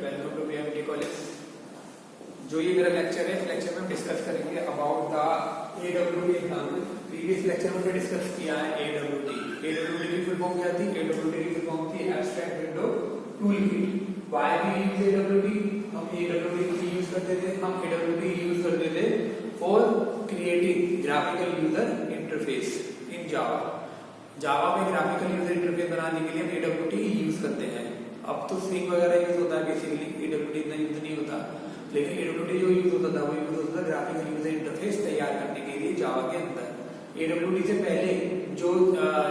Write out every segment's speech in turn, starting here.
Welcome to BMT college. जो ये मेरा लेक्चर है, इस लेक्चर में हम डिस्कस करेंगे about the AWT example. Previous lecture में डिस्कस किया है एडब्ल्यूटी। एडब्ल्यूटी की फुल फॉर्म क्या थी? एडब्ल्यूटी की फुल फॉर्म थी abstract window toolkit. Why we use AWT? हम एडब्ल्यूटी यूज करते थे, हम एडब्ल्यूटी यूज करते थे for creating graphical user interface in Java. Java में ग्राफिकल यूजर इंटरफेस बनाने के लिए हम एडब्ल्यूटी यूज करते हैं। अब तो स्विंग वगैरह यूज होता है, बेसिकली एडब्ल्यूटी इतना यूज नहीं होता, लेकिन एडब्ल्यूटी जो यूज होता था वो यूज होता था ग्राफिकल यूजर इंटरफेस तैयार करने के लिए जावा के अंदर। एडब्ल्यूटी से पहले जो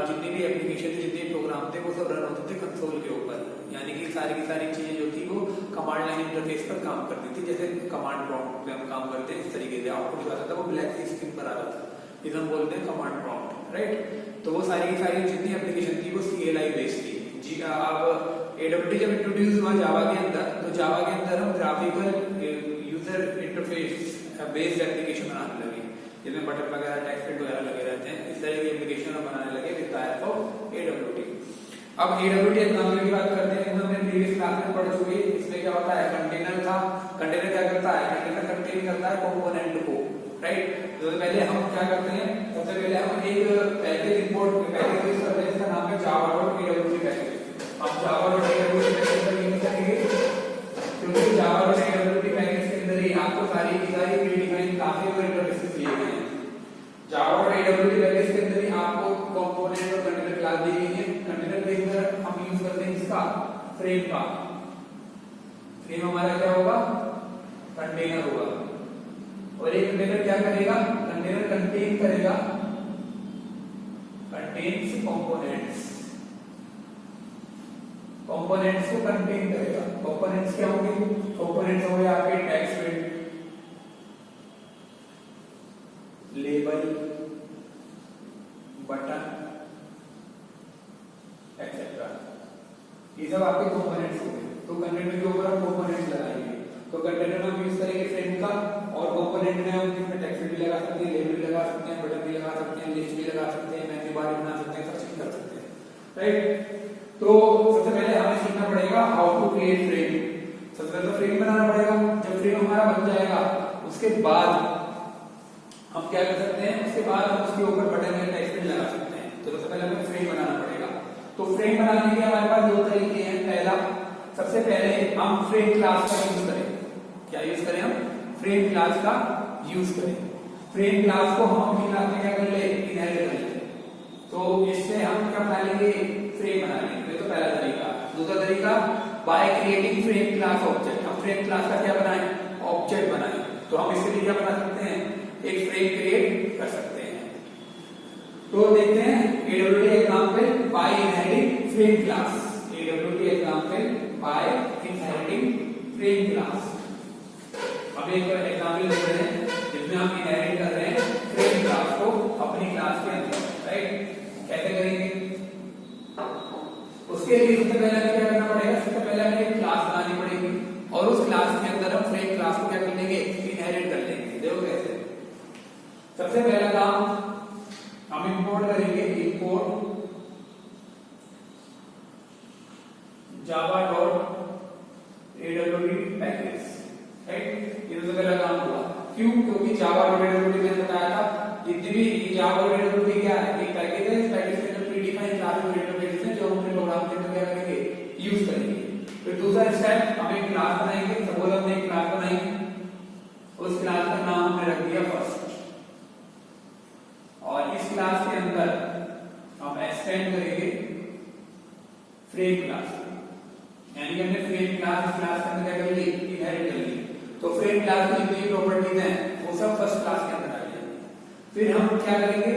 जितनी भी एप्लीकेशन थे, जितने प्रोग्राम थे, वो सब रन होते थे कंसोल के ऊपर, यानी कि सारी की सारी चीजें जो थी वो कमांड लाइन इंटरफेस पर काम करती थी। जैसे कमांड प्रॉम्प्ट पे हम काम करते हैं, इस तरीके से आउटपुट जो आता था वो ब्लैक सी स्क्रीन पर आ रहा था, इसे हम बोलते हैं कमांड प्रॉम्प्ट, राइट। तो वो सारी की सारी जितनी एप्लीकेशन थी वो CLI बेस्ड थी। जी अब एडब्ल्यूटी जब इंट्रोड्यूस हुआ जावा के अंदर, तो जावा के अंदर हम graphical user interface based application बनाने लगे, जिसमें बटन वगैरह, टेक्स्ट फील्ड वगैरह लगे रहते हैं। इस तरह की एप्लीकेशन हम बनाने लगे with the help of AWT. अब एडब्ल्यूटी एग्जाम्पल की बात करते हैं, हमने प्रीवियस क्लास में पढ़ चुके। इसमें क्या होता है? कंटेनर था। कंटेनर क्या करता है? कंटेनर कंटेन करता है कंपोनेंट को, राइट। तो पहले हम क्या करते हैं? सबसे पहले हम एक पैकेज इंपोर्ट पैकेज यूज करते हैं, इसका नाम है java.awt पैकेज। अब java.awt पैकेज का यूज करेंगे क्योंकि java.awt पैकेज के अंदर ही आपको सारी की सारी प्रीडिफाइंड क्लासेस और इंटरफेसेस दिए गए हैं। java.awt पैकेज के अंदर ही आपको कंपोनेंट और कंटेनर क्लास दी गई है। कंटेनर के अंदर हम यूज करते हैं इसका फ्रेम का। फ्रेम हमारा क्या होगा? कंटेनर होगा। और एक कंटेनर क्या करेगा? कंटेनर कंटेन करेगा, कंटेन्स कंपोनेंट्स, कंपोनेंट्स को कंटेन करेगा। कंपोनेंट्स क्या होंगे? कंपोनेंट्स होंगे आपके text field, label, button etcetera, ये सब आपके कंपोनेंट्स होंगे। तो कंटेनर के ऊपर हम कंपोनेंट्स लगाएंगे। तो कंटेनर में हम यूज करेंगे फ्रेम का, और कंपोनेंट में हम इसमें टेक्स्ट भी लगा सकते हैं, लेबल भी लगा सकते हैं, बटन भी लगा सकते हैं, लिस्ट भी लगा सकते हैं, मेन्यू बार बना सकते हैं, सब चीज कर सकते हैं, राइट। तो सबसे पहले हमें सीखना पड़ेगा हाउ टू क्रिएट फ्रेम। सबसे पहले तो फ्रेम बनाना पड़ेगा। जब फ्रेम हमारा बन जाएगा, उसके बाद हम क्या कर सकते हैं? उसके बाद हम उसके ऊपर बटन या टेक्स्ट भी लगा सकते हैं। तो सबसे पहले हमें फ्रेम बनाना पड़ेगा। तो फ्रेम बनाने के हमारे पास दो तरीके हैं। पहला, सबसे पहले हम फ्रेम क्लास का यूज करें। क्या यूज करें? हम फ्रेम क्लास का यूज करें। फ्रेम क्लास को हम अपनी क्लास में क्या कर ले? इनहेरिट कर ले। तो इससे हम क्या बना लेंगे? फ्रेम बना लेंगे। तो पहला तरीका। दूसरा तरीका, by creating frame class object. हम फ्रेम क्लास का क्या बनाएं? ऑब्जेक्ट बनाएं। तो हम इसके लिए क्या बना सकते हैं? एक फ्रेम क्रिएट कर सकते हैं। तो देखते हैं AWT example by inheriting frame class. AWT example by inheriting frame class. अब एक एग्जांपल ले रहे हैं जिसमें हम इनहेरिट कर रहे हैं फ्रेम क्लास को अपनी क्लास के अंदर, राइट। कैसे करेंगे? उसके लिए सबसे पहले हमें क्या करना पड़ेगा? सबसे पहले हमें एक क्लास बनानी पड़ेगी, और उस क्लास के अंदर हम फ्रेम क्लास को क्या कर लेंगे? इनहेरिट कर लेंगे। देखो कैसे। सबसे पहला काम हम इंपोर्ट करेंगे, इंपोर्ट java.awt पैकेज, राइट। ये तो पहला काम हुआ। क्यों? क्योंकि java.awt मैंने बताया था, जितनी भी java.awt क्या है? एक पैकेज है। इस पैकेज के अंदर प्रीडिफाइंड क्लासेस और इंटरफेसेस हैं जो हम अपने प्रोग्राम के अंदर क्या करेंगे? यूज करेंगे। फिर दूसरा स्टेप, हम एक क्लास बनाएंगे। सपोज हमने एक क्लास बनाई, उस क्लास का नाम हमने रख दिया फर्स्ट, और इस क्लास के अंदर हम एक्सटेंड करेंगे फ्रेम क्लास, यानी कि हमने फ्रेम क्लास इस क्लास के अंदर क्या कर ली? इनहेरिट कर ली। तो फ्रेम क्लास की जितनी प्रॉपर्टीज हैं वो सब फर्स्ट क्लास के अंदर आ जाएंगी। फिर हम क्या करेंगे?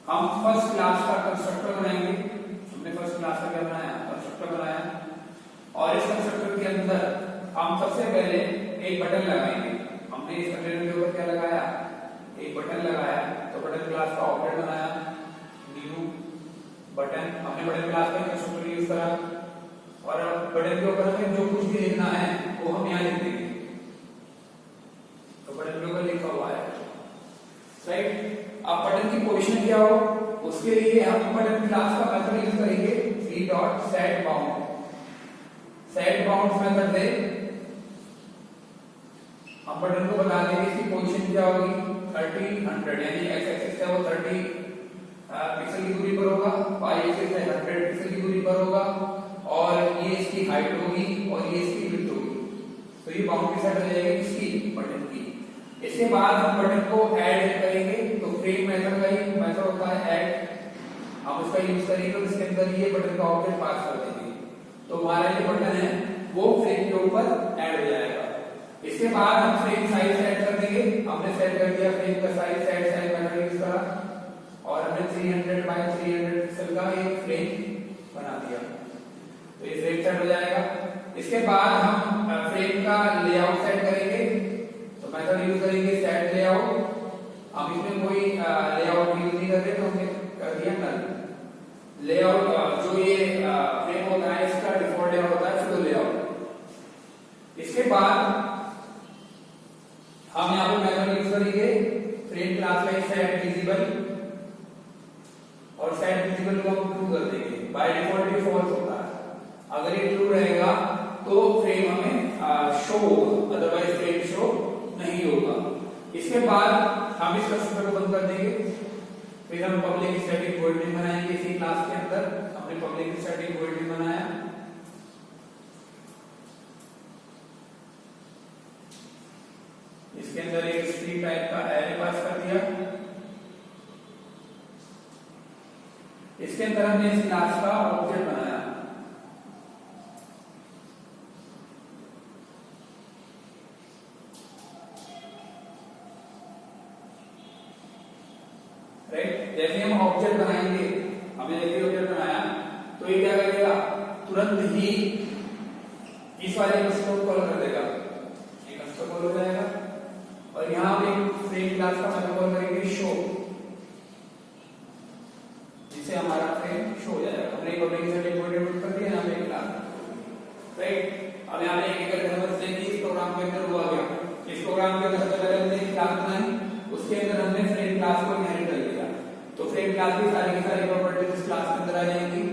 हम फर्स्ट क्लास का कंस्ट्रक्टर बनाएंगे। हमने फर्स्ट क्लास का क्या बनाया? कंस्ट्रक्टर बनाया। और इस कंस्ट्रक्टर के अंदर हम सबसे पहले एक बटन लगाएंगे। हमने इस कंटेनर के ऊपर क्या लगाया? एक बटन लगाया। तो बटन क्लास का ऑब्जेक्ट बनाया, न्यू बटन। हमने बटन क्लास का कंस्ट्रक्टर यूज करा, और बटन के ऊपर हमें जो कुछ भी लिखना है वो हम यहाँ लिख देंगे। तो बटन के ऊपर लिखा हुआ है, राइट। अब बटन की पोजीशन क्या हो, उसके लिए हम बटन क्लास का मेथड यूज करेंगे v.setBound। सेट बाउंड्स मेथड से हम बटन को बता देंगे इसकी पोजीशन क्या होगी 30 100, यानी एक्स एक्सिस है वो 30 पिक्सल की दूरी पर होगा, वाई एक्सिस है 100 पिक्सल की दूरी पर होगा, और ये इसकी हाइट होगी और ये इसकी विड्थ होगी। तो ये बाउंड्री सेट हो जाएगी इसकी बटन की। इसके बाद हम बटन को ऐड करेंगे, तो फ्रेम मेथड का ही मेथड होता है ऐड, हम उसका यूज करेंगे और इसके अंदर ये बटन का ऑब्जेक्ट पास कर देंगे, तो हमारा ये बटन है वो फ्रेम के ऊपर ऐड हो जाएगा। इसके बाद हम फ्रेम साइज सेट कर देंगे, हमने सेट कर दिया फ्रेम का size, set size method use करा और हमने 300 बाय 300 पिक्सल का एक फ्रेम बना दिया, तो ये फ्रेम सेट हो जाएगा। इसके बाद हम फ्रेम का लेआउट सेट करेंगे, तो मेथड यूज करेंगे सेट लेआउट। हम इसमें कोई लेआउट यूज नहीं कर रहे, तो हमने कर दिया नल लेआउट। जो ये फ्रेम होता है इसका डिफॉल्ट लेआउट होता है फ्लो लेआउट। इसके बाद हम यहाँ पे मेथड यूज करेंगे फ्रेम क्लास का सेट विजिबल, और सेट विजिबल को हम ट्रू कर देंगे, बाय डिफॉल्ट ये फॉल्स होता है, अगर ये ट्रू रहेगा तो फ्रेम हमें शो होगा, अदरवाइज फ्रेम शो नहीं होगा। इसके बाद हम इस कंस्ट्रक्टर को बंद कर देंगे, फिर हम पब्लिक स्टैटिक वॉइड मेन बनाएंगे इसी क्लास के अंदर। हमने पब्लिक स्टैटिक वॉइड मेन बनाया, इसके अंदर एक स्ट्रिंग टाइप का एरे पास कर दिया, इसके अंदर हमने इस क्लास का ऑब्जेक्ट बनाया, राइट। जैसे हम ऑब्जेक्ट बनाएंगे, हमने जैसे ऑब्जेक्ट बनाया तो ये क्या करेगा, तुरंत ही इस वाले कंस्ट्रक्टर को कॉल कर देगा, ये कंस्ट्रक्टर कॉल हो जाएगा, और यहां पे फ्रेम क्लास का मतलब कॉल करेंगे शो, जिससे हमारा फ्रेम शो हो जाएगा। हमने पब्लिक स्टैटिक वॉइड मेन कर दिया यहां पे क्लास, राइट। अब यहां पे एक एक करके समझते हैं कि इस प्रोग्राम के अंदर हुआ क्या। इस प्रोग्राम के अंदर सबसे पहले हमने एक क्लास बनाई, उसके अंदर हमने फ्रेम क्लास को इनहेरिट कर दिया, तो फ्रेम क्लास की सारी प्रॉपर्टीज इस क्लास के अंदर आ जाएंगी।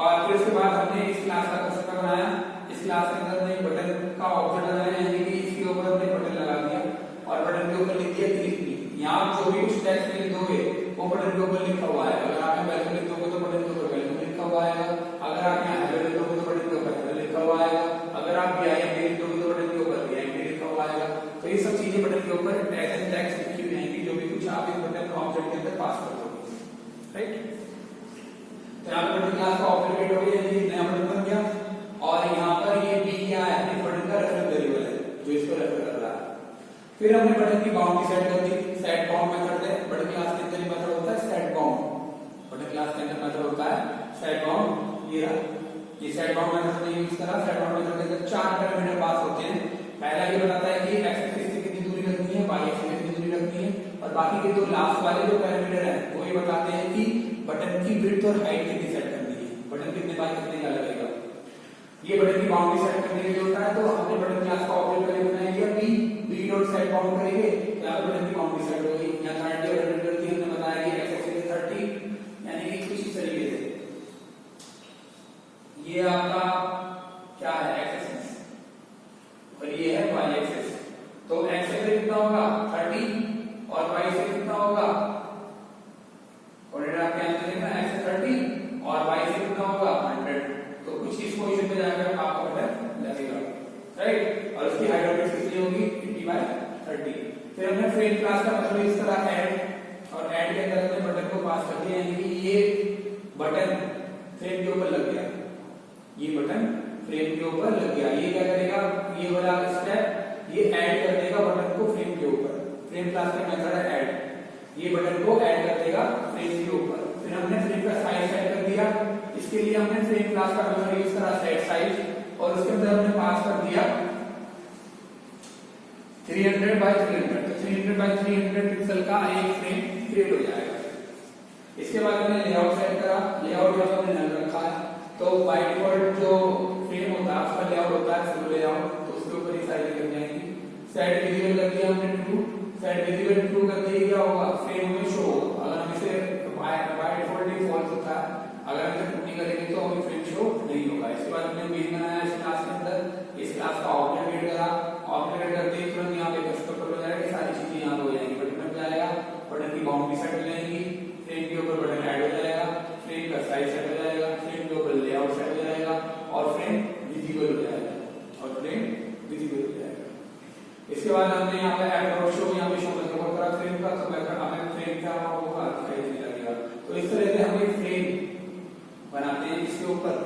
और फिर उसके बाद हमने इस क्लास का कंस्ट्रक्टर बनाया, इस क्लास के अंदर हमने बटन का ऑब्जेक्ट बनाया, यानी कि इसके ऊपर हमने बटन लगा दिया और बटन के ऊपर लिख दिया क्लिक मी। यहां जो भी कुछ टेक्स्ट लिख दोगे वो बटन के ऊपर लिखा हुआ है, अगर आप वेलकम लिख दोगे तो बटन के ऊपर वेलकम लिखा हुआ आएगा, अगर आप यहां हेलो लिख दोगे तो बटन के ऊपर हेलो लिखा हुआ आएगा, अगर आप बीआईएमपी लिख दोगे तो बटन के ऊपर बीआईएमपी लिखा हुआ आएगा। तो ये सब चीजें बटन के ऊपर एज एन टेक्स्ट लिखी हुई आएंगी, जो भी कुछ आप इस बटन ऑब्जेक्ट के अंदर पास कर दोगे, राइट। तो यहां पर बटन क्लास का ऑब्जेक्ट हो गया, ये नया बटन बन गया, और यहां पर ये बी क्या है, इस बटन का रेफरेंस वेरिएबल है जो इसको रेफर कर रहा है। फिर हमने बटन की बाउंड्री सेट कर दी, सेट बाउंड मेथड है, बटन क्लास के अंदर मेथड होता है सेट बाउंड, बटन क्लास के अंदर मेथड होता है सेट बाउंड। ये सेट बाउंड मेथड हमने यूज करा। सेट बाउंड मेथड के अंदर 4 पैरामीटर पास होते हैं। पहला ये बताता है कि एक्स एक्सिस से कितनी दूरी रखनी है, वाई एक्सिस से कितनी दूरी रखनी है, और बाकी के दो लास्ट वाले जो पैरामीटर है वो ये बताते हैं कि बटन की विड्थ और हाइट कितनी सेट करनी है, बटन कितने बाय कितने का लगेगा। ये बटन की बाउंड्री सेट करने के लिए होता है। तो हमने बटन क्लास का ऑब्जेक्ट पहले बनाया गया बी डॉट सेट बाउंड करेंगे, यहां पर बटन की बाउंड्री सेट होगी, यहां 30 और 100 कर दी, हमने बताया कि एक्स एक्सिस 30, यानी कि कुछ इस तरीके से ये आपका क्या है एक्स एक्सिस और ये है वाई एक्सिस। तो एक्स एक्सिस कितना होगा 30 और वाई एक्सिस कितना होगा, कोऑर्डिनेट आपके यहां से देखना, एक्स 30 और वाई एक्सिस कितना होगा 100। तो कुछ इस पोजीशन पे जाकर आपका बटन लगेगा, राइट। और उसकी हाइट और विड्थ कितनी होगी 50/30। फिर हमने फ्रेम क्लास का मतलब इस तरह ऐड, और ऐड के अंदर हमने बटन को पास कर दिया, यानी कि ये बटन फ्रेम के ऊपर लग गया, ये बटन फ्रेम के ऊपर लग गया। ये क्या करेगा, ये वाला स्टेप ये ऐड कर देगा बटन को फ्रेम के ऊपर। फ्रेम क्लास का मेथड है ऐड, ये बटन को ऐड कर देगा फ्रेम के ऊपर। फिर हमने फ्रेम का साइज सेट कर दिया, इसके लिए हमने फ्रेम क्लास का मेथड यूज करा सेट साइज, और उसके अंदर हमने पास कर दिया 300/300। तो 300/300 पिक्सल का एक फ्रेम क्रिएट हो जाएगा। इसके बाद हमने लेआउट सेट करा, लेआउट का हमने नल रखा है, तो बाय डिफॉल्ट जो फ्रेम होता है उसका लेआउट होता है फुल लेआउट, तो उसके ऊपर ही सारी कर जाएंगी। सेट विजिबल कर दिया हमने ट्रू, सेट विजिबल ट्रू कर दिया, क्या होगा फ्रेम हमें शो होगा। अगर हम इसे बाय डिफॉल्ट ही फॉल्स होता है, अगर हम इसे ट्रू नहीं करेंगे तो हमें फ्रेम शो नहीं होगा। इसके बाद हमने मेन बनाया, इसके बाद हमने यहाँ पे एप्रोच शो यहाँ पे शो कंट्रोल करा फ्रेम का, तो मैं हमें फ्रेम क्या होगा दिखाई देने लगेगा। तो इस तरह से हम एक फ्रेम बनाते हैं, इसके ऊपर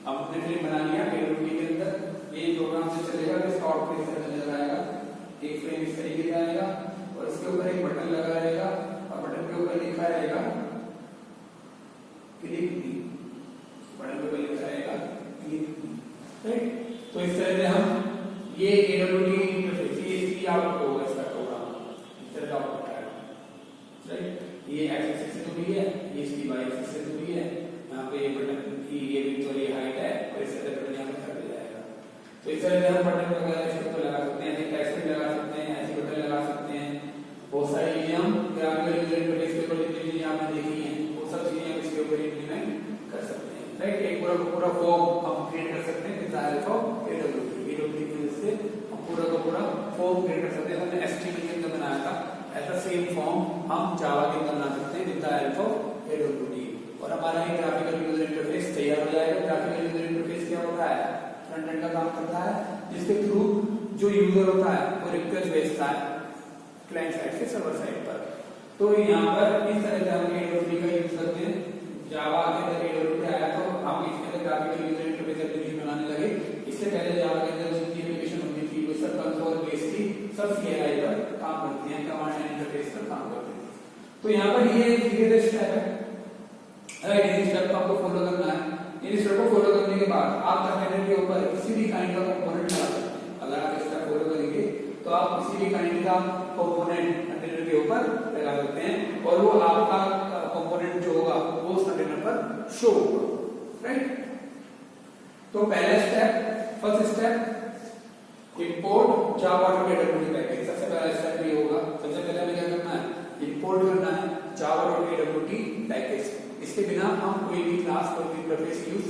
हमने फ्रेम बना लिया एडब्ल्यूटी के अंदर। ये प्रोग्राम से चलेगा, इसका आउटपुट इस तरह नजर आएगा, एक फ्रेम इस तरीके से आएगा और इसके ऊपर एक बटन लगा रहेगा और बटन के ऊपर लिखा रहेगा क्लिक मी, बटन के ऊपर लिखा रहेगा क्लिक मी, राइट। तो इस तरह से हम ये एडब्ल्यूटी इंटरफेस ये आउटपुट होगा इसका प्रोग्राम, इस तरह का आउटपुट आएगा, राइट। ये एक्स एक्सिस से जुड़ी है, ये इसकी वाई एक्सिस से जुड़ी है, यहाँ पे ये बटन की ये विड्थ और ये हाइट है और इस तरह बटन यहाँ पे कर दिया जाएगा। तो इस तरह से हम बटन वगैरह इसके ऊपर लगा सकते हैं, ऐसे टेक्स्ट भी लगा सकते हैं, ऐसे बटन लगा सकते हैं, बहुत सारी चीजें हम ग्राफिकल यूजर इंटरफेस के ऊपर जितनी चीजें आपने देखी हैं वो सब चीजें हम इसके ऊपर इंप्लीमेंट कर सकते हैं, राइट। एक पूरा फॉर्म हम क्रिएट कर सकते हैं with the help of AWT की वजह से हम पूरा का पूरा फॉर्म क्रिएट कर सकते हैं। हमने एचटीएमएल के अंदर बनाया था, ऐसा सेम फॉर्म हम जावा के अंदर बना सकते हैं with the help of AWT और हमारा ये ग्राफिकल यूजर इंटरफेस तैयार हो जाएगा। ग्राफिकल यूजर इंटरफेस क्या होता है? फ्रंट एंड का काम करता है, जिसके थ्रू जो यूजर होता है वो रिक्वेस्ट भेजता है क्लाइंट साइड से सर्वर साइड पर। तो यहाँ पर इस तरह से हम एडब्ल्यूटी का यूज करते हैं। जावा के अंदर एडब्ल्यूटी आया तो हम इसके अंदर ग्राफिकल यूजर इंटरफेस एप्लीकेशन बनाने लगे। इससे पहले जावा के अंदर जितनी एप्लीकेशन होती थी वो सब कंसोल बेस्ड थी, सब सीएलआई पर काम करती हैं, कमांड एंड इंटरफेस पर काम करती थी। तो यहाँ पर ये धीरे स्टेप है, राइट। इस स्टेप को आपको फॉलो करना है। इन स्टेप को फॉलो करने के बाद आप कंटेनर के ऊपर किसी भी काइंड का कंपोनेंट लगा सकते हैं। अगर आप इस स्टेप फॉलो करेंगे तो आप किसी भी काइंड का कंपोनेंट कंटेनर के ऊपर लगा सकते हैं और वो आपका कंपोनेंट जो होगा वो उस कंटेनर पर शो होगा, राइट। तो पहला step, first step import Java dot AWT package. सबसे पहला स्टेप ये होगा, सबसे पहले हमें क्या करना है? इंपोर्ट करना है जावा डॉट एडब्ल्यूटी पैकेज। इसके बिना हम कोई भी क्लास कोई भी इंटरफेस यूज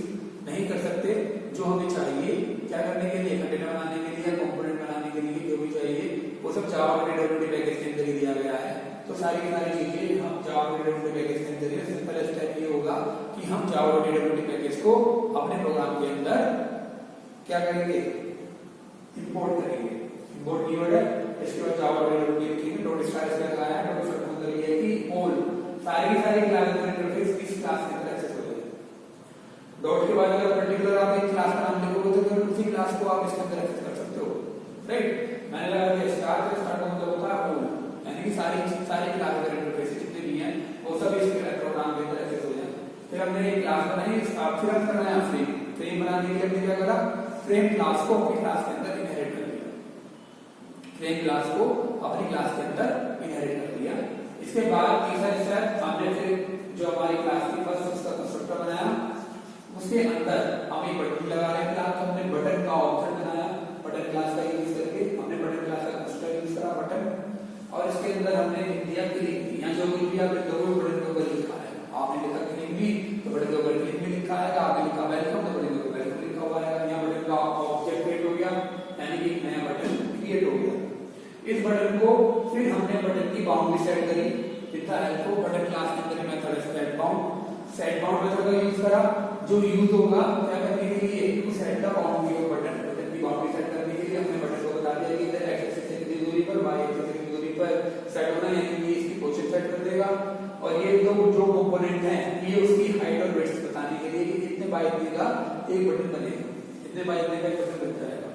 नहीं कर सकते। जो हमें चाहिए क्या करने के लिए, कंटेनर बनाने के लिए, कंपोनेंट बनाने के लिए जो भी चाहिए वो सब जावा डॉट एडब्ल्यूटी पैकेज के अंदर ही दिया गया है। तो सारी की सारी चीजें हम जावा डॉट एडब्ल्यूटी पैकेज के अंदर ही। सिंपल स्टेप ये होगा कि हम जावा डॉट एडब्ल्यूटी पैकेज को अपने प्रोग्राम के अंदर क्या करेंगे? इंपोर्ट करेंगे। इंपोर्ट कीवर्ड है, इसके बाद Java dot AWT dot star इसका लगाया है, डॉट स्टार मतलब ये है कि ऑल सारी क्लास इंटरफेस इस क्लास के अंदर एक्सेस हो जाएगी। डॉट के बाद अगर पर्टिकुलर आप एक क्लास का नाम लिखोगे तो फिर उसी क्लास को आप इसके अंदर एक्सेस कर सकते हो, राइट। मैंने लगा दिया स्टार, तो स्टार का मतलब होता है ऑल, यानी कि सारी क्लास के इंटरफेस जितने भी हैं वो सब इस प्रोग्राम के अंदर एक्सेस हो जाएंगे। फिर हमने एक क्लास बनाई, फिर हम करना है फ्रेम बनाने के लिए हमने क्या करा? फ्रेम क्लास को अपनी क्लास के अंदर इनहेरिट कर दिया। फ्रेम क्लास को अपनी क्लास के अंदर इनहेरिट कर दिया। इसके बाद तीसरा स्टेप, हमने फिर जो हमारी क्लास की फर्स्ट उसका कंस्ट्रक्टर बनाया, उसके अंदर हम एक बटन लगा रहे हैं क्लास, हमने बटन का ऑब्जेक्ट बनाया। बटन क्लास का यूज करके हमने बटन क्लास का कंस्ट्रक्टर यूज करा बटन, और इसके अंदर हमने दिया क्लिक। यहाँ जो कुछ भी आपने दो बटन के ऊपर लिखा है, आपने लिखा क्लिक भी तो बटन के ऊपर क्लिक भी लिखा है, आपने लिखा वेलकम तो बटन के ऊपर वेलकम लिखा हुआ है। यहाँ बटन का ऑब्जेक्ट क्रिएट हो गया, यानी कि एक नया बटन क्रिएट हो गया। इस बटन को फिर हमने बटन की बाउंड्री सेट करी with the help of button class के अंदर मेथड सेट बाउंड मेथड का यूज करा। जो यूज होगा क्या करने के लिए? To set the boundary of button की बाउंड्री सेट करने के लिए हमने बटन को बता दिया कि इधर x एक्सिस से कितनी दूरी पर, y एक्सिस से कितनी दूरी पर सेट होना है, यानी ये इसकी पोजीशन सेट कर देगा। और ये दो जो कंपोनेंट हैं ये उसकी हाइट और विड्थ बताने के लिए कि कितने बाय इतने का एक बटन बनेगा, इतने बाय इतने का एक बटन बन जाएगा।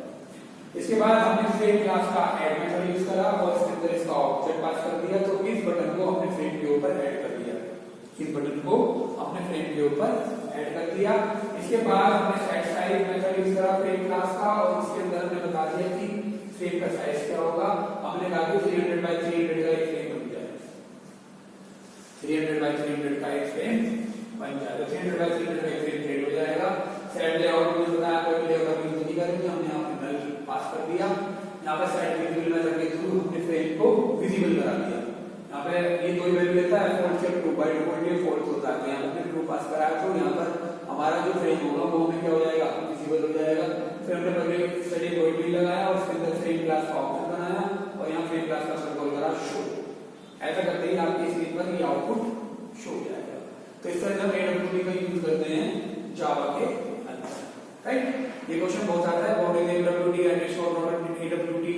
इसके बाद हमने फ्रेम क्लास का ऐड मेथड यूज करा और इसके अंदर इसका ऑब्जेक्ट पास कर दिया। तो इस बटन को हमने फ्रेम के ऊपर ऐड कर दिया, इस बटन को हमने फ्रेम के ऊपर ऐड कर दिया। इसके बाद हमने सेट साइज मेथड यूज करा फ्रेम क्लास का, और इसके अंदर हमने बता दिया कि फ्रेम का साइज क्या होगा। हमने कहा कि 300 बाय 300 का एक फ्रेम बन जाए, 300 बाय 300 का एक फ्रेम बन जाएगा, 300 बाय 300 का एक फ्रेम क्रिएट हो जाएगा। सेट लेआउट में बताया कोई लेआउट यूज नहीं करेंगे, हमने यहाँ पे नल पास कर दिया। यहाँ पे सेट विजिबल मेथड के थ्रू हमने फ्रेम को विजिबल करा दिया। यहाँ पे ये दो वैल्यू लेता है, फॉल्ट से ट्रू, बाय डिफॉल्ट ये फॉल्ट होता है। यहाँ पे ट्रू पास कराया तो यहाँ पर हमारा जो फ्रेम होगा वो हमें क्या हो जाएगा? विजिबल हो जाएगा। फिर हमने पब्लिक स्टडी वॉइड भी लगाया और उसके अंदर फ्रेम क्लास का ऑब्जेक्ट बनाया और यहाँ फ्रेम क्लास का कंट्रोल करा शो। ऐसा करते ही आपकी स्क्रीन पर ये आउटपुट शो हो जाएगा। तो इस तरह हम एडब्ल्यूटी का यूज करते हैं जावा के अंदर, राइट। ये क्वेश्चन बहुत आता है, what is AWT and it's not AWT,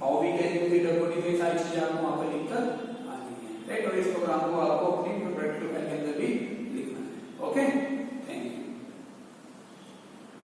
how we can use AWT, तो ये सारी चीजें आपको वहां पर लिखकर आनी है, राइट। और इस प्रोग्राम को आपको अपने